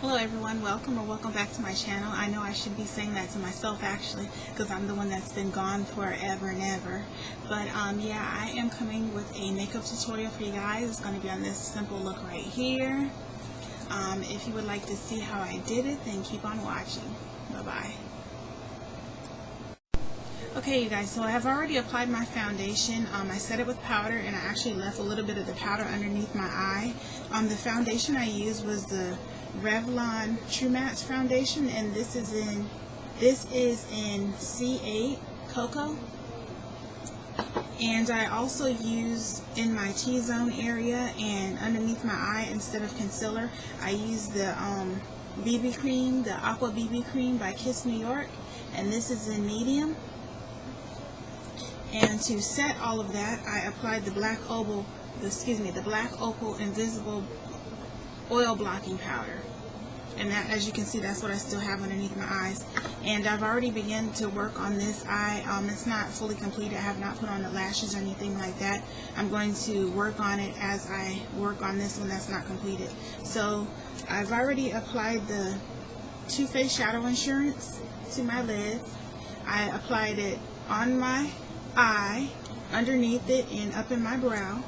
Hello everyone, welcome back to my channel. I know I should be saying that to myself actually, because I'm the one that's been gone forever and ever. But yeah, I am coming with a makeup tutorial for you guys. It's going to be on this simple look right here. If you would like to see how I did it, then keep on watching. Bye-bye. Okay you guys, so I have already applied my foundation. I set it with powder and I actually left a little bit of the powder underneath my eye. The foundation I used was the Revlon True Match foundation, and this is in C8 Cocoa. And I also used in my T-zone area and underneath my eye, instead of concealer, I used the BB cream, the Aqua BB cream by Kiss New York, and this is in medium. And to set all of that, I applied the Black Opal Invisible Oil Blocking Powder. And that, as you can see, that's what I still have underneath my eyes. And I've already begun to work on this eye. It's not fully completed. I have not put on the lashes or anything like that. I'm going to work on it as I work on this one that's not completed. So I've already applied the Too Faced Shadow Insurance to my lids. I applied it on my eye, underneath it, and up in my brow.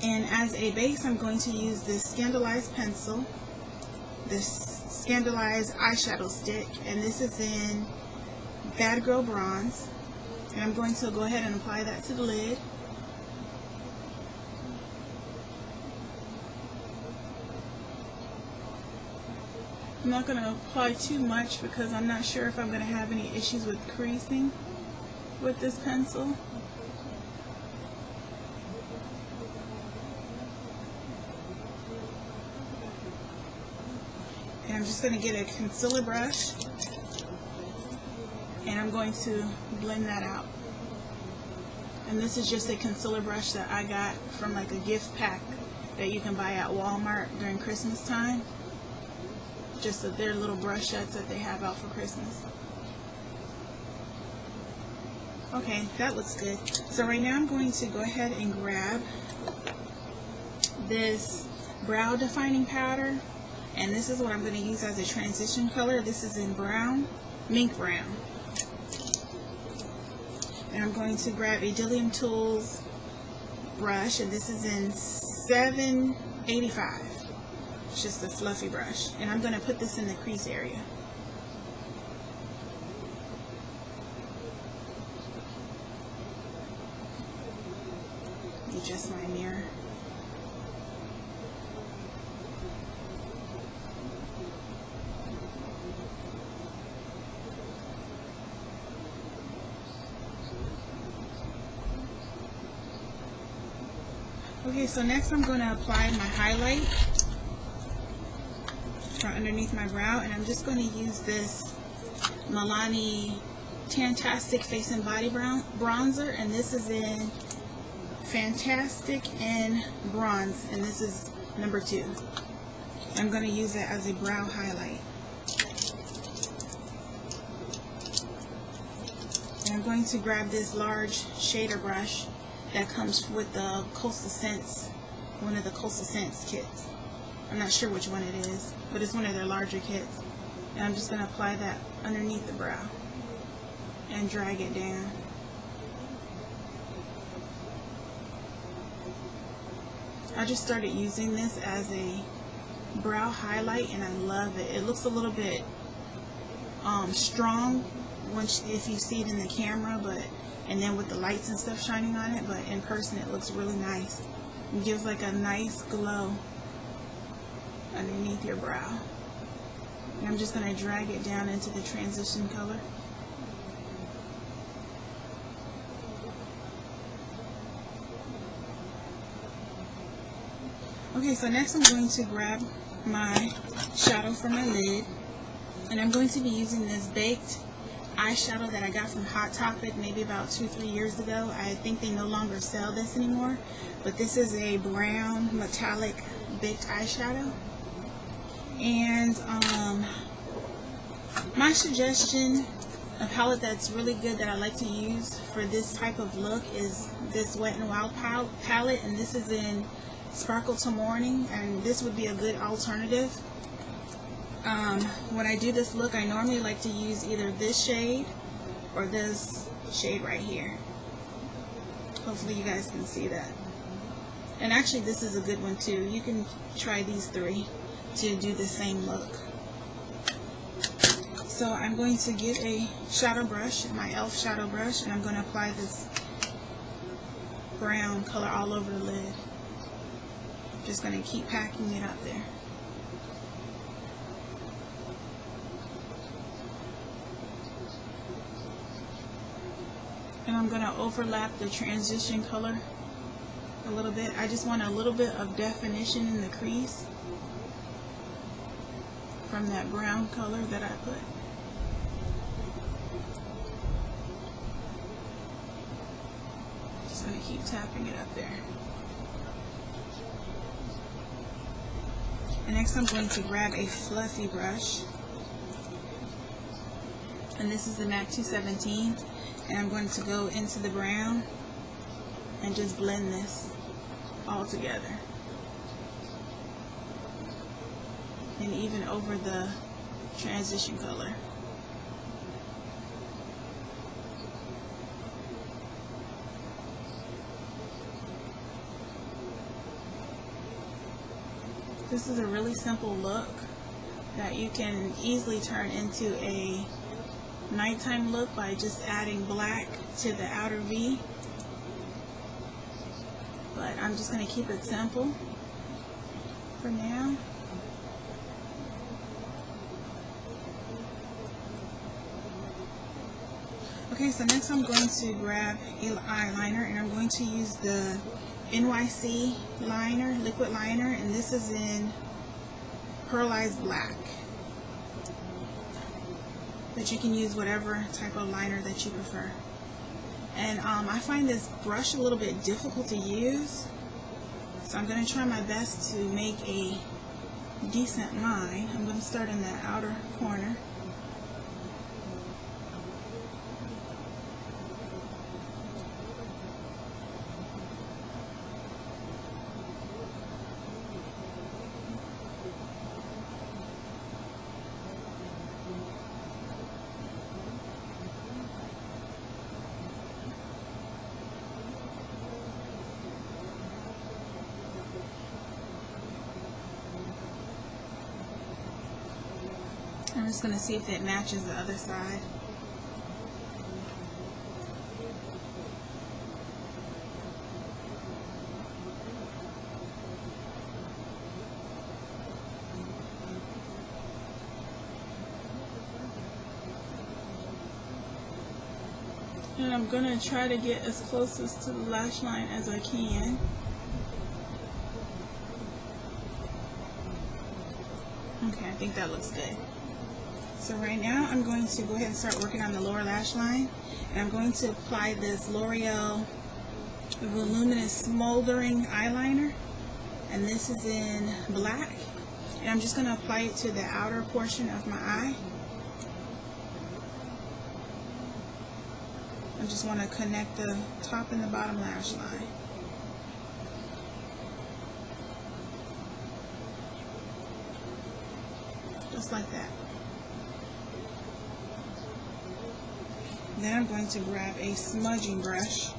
And as a base, I'm going to use this Scandaleyes pencil, this Scandaleyes eyeshadow stick, and this is in Bad Girl Bronze. And I'm going to go ahead and apply that to the lid. I'm not going to apply too much because I'm not sure if I'm going to have any issues with creasing with this pencil. And I'm just going to get a concealer brush and I'm going to blend that out. And this is just a concealer brush that I got from like a gift pack that you can buy at Walmart during Christmas time. Just their little brush sets that they have out for Christmas. Okay, that looks good. So right now I'm going to go ahead and grab this brow defining powder, and this is what I'm going to use as a transition color. This is in brown, mink brown. And I'm going to grab a Dillium Tools brush, and this is in 785. It's just a fluffy brush, and I'm going to put this in the crease area. Adjust my mirror. Okay, so next I'm going to apply my highlight from underneath my brow, and I'm just going to use this Milani Tantastic Face and Body Bronzer, and this is in Fantastic and Bronze, and this is number 2. I'm going to use it as a brow highlight. And I'm going to grab this large shader brush that comes with the Coastal Scents, one of the Coastal Scents kits. I'm not sure which one it is, but it's one of their larger kits. And I'm just going to apply that underneath the brow and drag it down. I just started using this as a brow highlight and I love it. It looks a little bit strong if you see it in the camera, and then with the lights and stuff shining on it, but in person it looks really nice. It gives like a nice glow underneath your brow. And I'm just going to drag it down into the transition color. Okay, so next I'm going to grab my shadow for my lid, and I'm going to be using this baked eyeshadow that I got from Hot Topic maybe about 2-3 years ago. I think they no longer sell this anymore, but this is a brown metallic baked eyeshadow. And my suggestion, a palette that's really good that I like to use for this type of look, is this Wet n Wild palette, and this is in Sparkle to Morning, and this would be a good alternative When I do this look, I normally like to use either this shade or this shade right here. Hopefully you guys can see that. And actually this is a good one too. You can try these three to do the same look. So I'm going to get a shadow brush, my e.l.f. shadow brush, and I'm going to apply this brown color all over the lid. I'm just going to keep packing it up there. And I'm going to overlap the transition color a little bit. I just want a little bit of definition in the crease from that brown color that I put. Just going to keep tapping it up there. And next I'm going to grab a fluffy brush. And this is the MAC 217. And I'm going to go into the brown and just blend this all together. And even over the transition color. This is a really simple look that you can easily turn into a nighttime look by just adding black to the outer V. But I'm just going to keep it simple for now. Okay, so next I'm going to grab an eyeliner, and I'm going to use the NYC liner, liquid liner, and this is in Pealized Black. But you can use whatever type of liner that you prefer. And I find this brush a little bit difficult to use, so I'm going to try my best to make a decent line. I'm going to start in the outer corner. I'm just going to see if it matches the other side. And I'm going to try to get as closest to the lash line as I can. Okay, I think that looks good. So right now I'm going to go ahead and start working on the lower lash line, and I'm going to apply this L'Oreal Voluminous Smoldering Eyeliner, and this is in black, and I'm just going to apply it to the outer portion of my eye. I just want to connect the top and the bottom lash line. Just like that. Then I'm going to grab a smudging brush.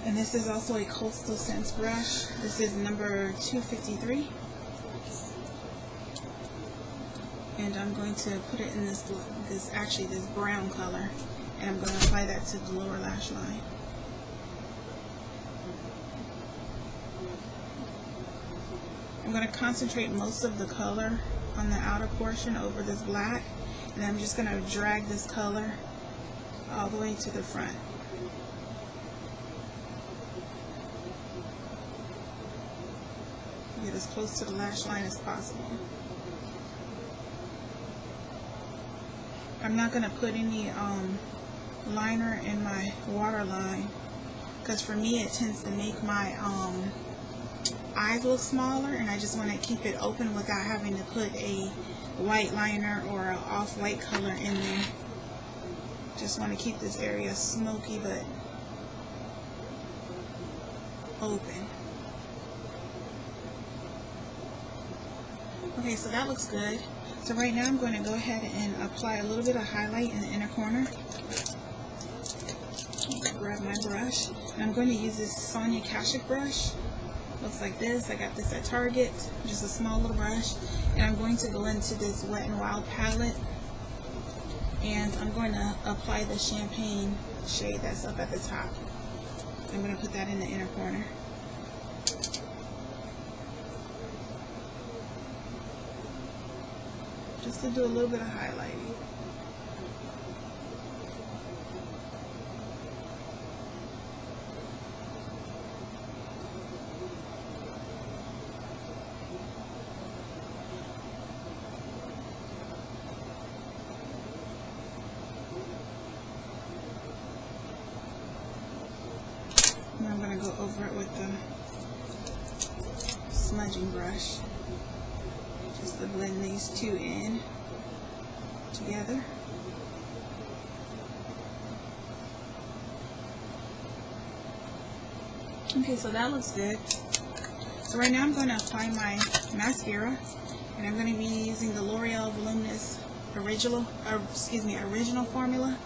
And this is also a Coastal Scents brush. This is number 253. And I'm going to put it in this brown color. And I'm going to apply that to the lower lash line. I'm going to concentrate most of the color on the outer portion over this black, and I'm just going to drag this color all the way to the front. Get as close to the lash line as possible. I'm not going to put any liner in my waterline, because for me it tends to make my eyes look smaller, and I just want to keep it open without having to put a white liner or an off-white color in there. Just want to keep this area smoky but open. Okay, so that looks good. So right now I'm going to go ahead and apply a little bit of highlight in the inner corner. Grab my brush, and I'm going to use this Sonia Kashuk brush. Looks like this. I got this at Target, just a small little brush, and I'm going to go into this Wet n Wild palette, and I'm going to apply the champagne shade that's up at the top. I'm going to put that in the inner corner. Just to do a little bit of highlighting. And I'm going to go over it with the smudging brush, just to blend these two in together. Okay, so that looks good. So right now I'm going to apply my mascara, and I'm going to be using the L'Oreal Voluminous original formula.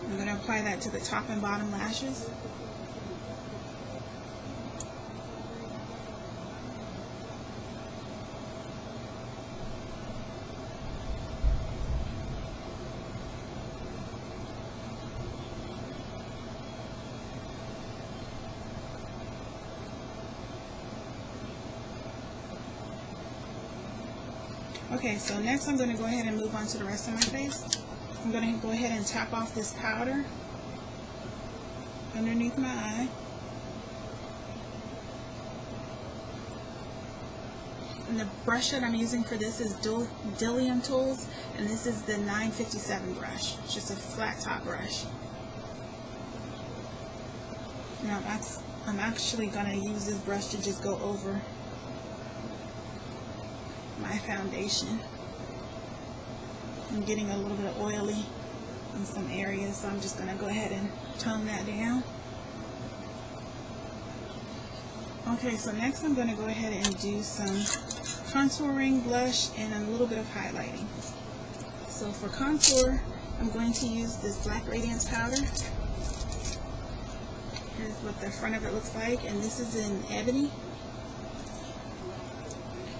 I'm going to apply that to the top and bottom lashes. Okay, so next I'm going to go ahead and move on to the rest of my face. I'm going to go ahead and tap off this powder underneath my eye. And the brush that I'm using for this is Dillium Tools, and this is the 957 brush. It's just a flat top brush. Now I'm actually going to use this brush to just go over my foundation. I'm getting a little bit oily in some areas, so I'm just going to go ahead and tone that down. Okay, so next I'm going to go ahead and do some contouring, blush, and a little bit of highlighting. So for contour, I'm going to use this Black Radiance powder. Here's what the front of it looks like, and this is in Ebony.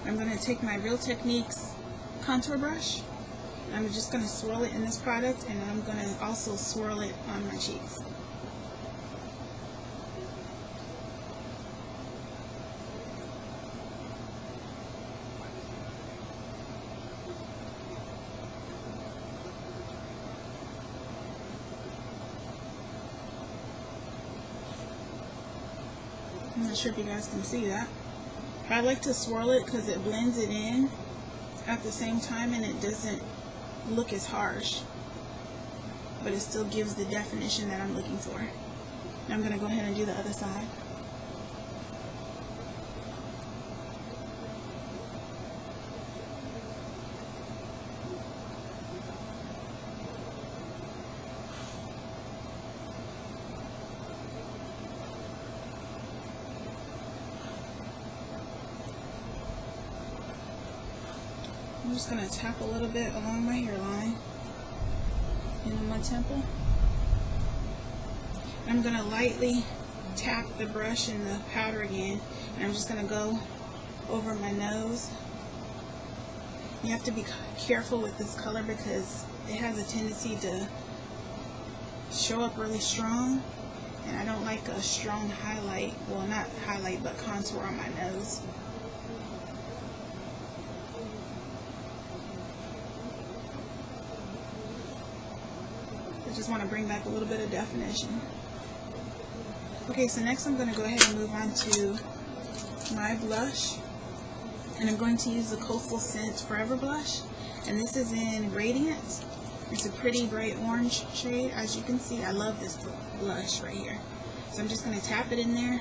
I'm going to take my Real Techniques contour brush. I'm just going to swirl it in this product, and I'm going to also swirl it on my cheeks. I'm not sure if you guys can see that. I like to swirl it because it blends it in at the same time, and it doesn't look as harsh, but it still gives the definition that I'm looking for. I'm going to go ahead and do the other side. I'm just going to tap a little bit along my hairline and on my temple. I'm going to lightly tap the brush and the powder again, and I'm just going to go over my nose. You have to be careful with this color because it has a tendency to show up really strong, and I don't like a strong highlight, well, not highlight, but contour on my nose. I just want to bring back a little bit of definition. Okay, so next I'm going to go ahead and move on to my blush, and I'm going to use the Coastal Scent Forever blush, and this is in Radiant. It's a pretty bright orange shade. As you can see, I love this blush right here. So I'm just going to tap it in there,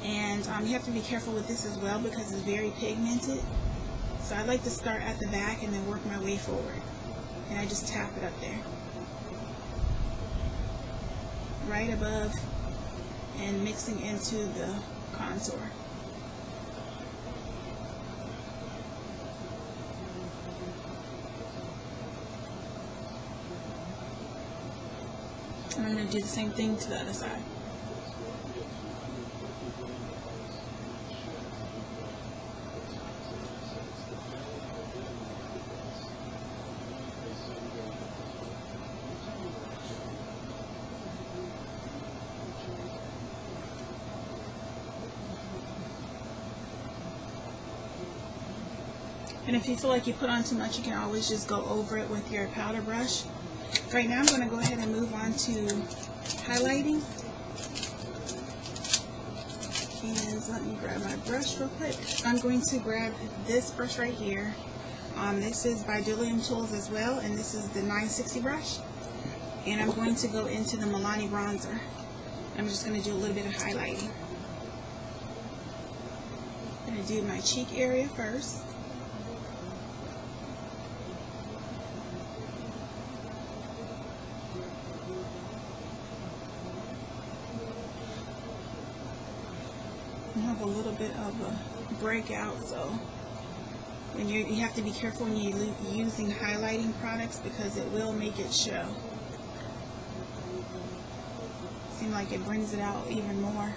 and you have to be careful with this as well because it's very pigmented. So I like to start at the back and then work my way forward, and I just tap it up there, right above and mixing into the contour. I'm going to do the same thing to the other side. And if you feel like you put on too much, you can always just go over it with your powder brush. Right now I'm going to go ahead and move on to highlighting. And let me grab my brush real quick. I'm going to grab this brush right here. This is by Brilliant Tools as well, and this is the 960 brush. And I'm going to go into the Milani bronzer. I'm just going to do a little bit of highlighting. I'm going to do my cheek area first. I have a little bit of a breakout, so when you have to be careful when you're using highlighting products because it will make it show. Seems like it brings it out even more.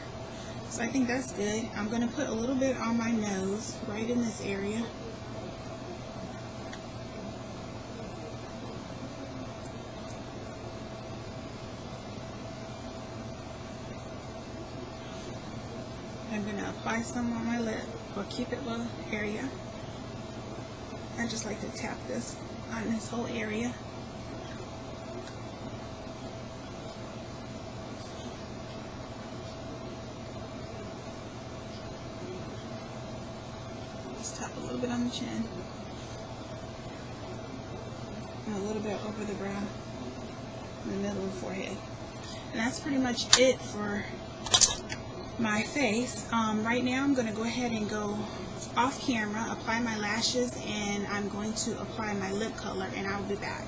So I think that's good. I'm going to put a little bit on my nose, right in this area. I'm going to apply some on my lip or cupid little area. I just like to tap this on this whole area. Just tap a little bit on the chin. And a little bit over the brow. In the middle of the forehead. And that's pretty much it for my face. Right now I'm going to go ahead and go off camera, apply my lashes, and I'm going to apply my lip color, and I'll be back.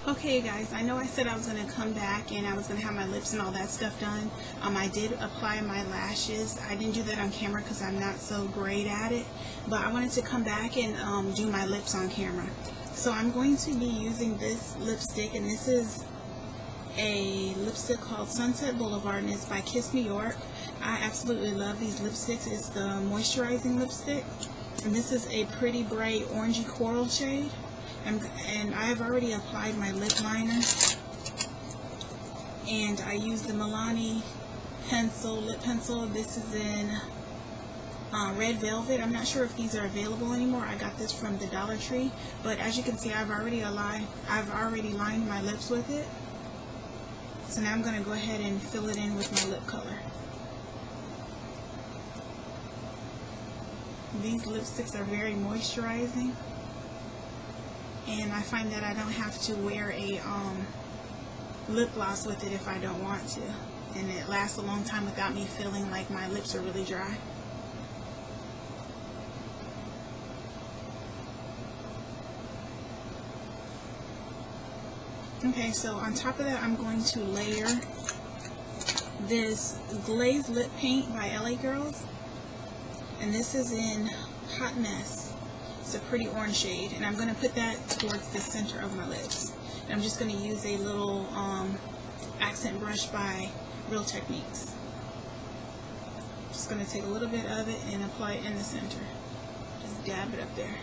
Okay guys, I know I said I was going to come back and I was going to have my lips and all that stuff done. I did apply my lashes. I didn't do that on camera because I'm not so great at it, but I wanted to come back and do my lips on camera. So I'm going to be using this lipstick, and this is a lipstick called Sunset Boulevard, and it's by Kiss New York. I absolutely love these lipsticks. It's the moisturizing lipstick, and this is a pretty bright orangey coral shade, and I have already applied my lip liner, and I used the Milani lip pencil. This is in Red Velvet. I'm not sure if these are available anymore. I got this from the Dollar Tree, but as you can see, I've already lined my lips with it. So now I'm going to go ahead and fill it in with my lip color. These lipsticks are very moisturizing, and I find that I don't have to wear a lip gloss with it if I don't want to, and it lasts a long time without me feeling like my lips are really dry. Okay, so on top of that, I'm going to layer this glazed lip paint by LA Girls, and this is in Hot Mess. It's a pretty orange shade, and I'm going to put that towards the center of my lips. And I'm just going to use a little accent brush by Real Techniques. Just going to take a little bit of it and apply it in the center. Just dab it up there.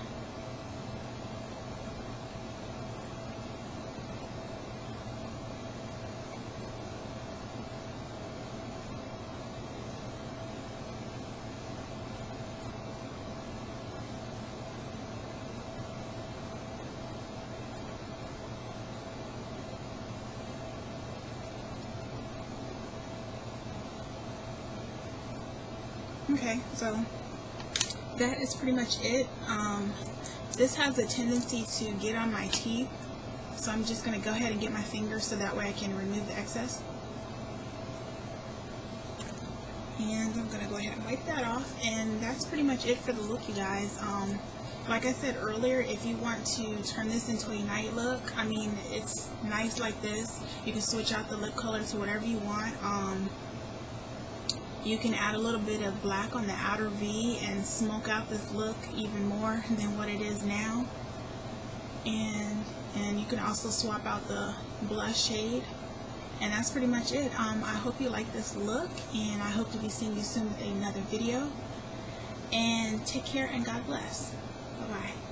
Okay, so that is pretty much it. This has a tendency to get on my teeth, so I'm just going to go ahead and get my finger so that way I can remove the excess. And I'm going to go ahead and wipe that off, and that's pretty much it for the look, you guys. Like I said earlier, if you want to turn this into a night look, I mean, it's nice like this. You can switch out the lip color to whatever you want. You can add a little bit of black on the outer V and smoke out this look even more than what it is now. And you can also swap out the blush shade And that's pretty much it. I hope you like this look, and I hope to be seeing you soon with another video. And take care and God bless. Bye-bye.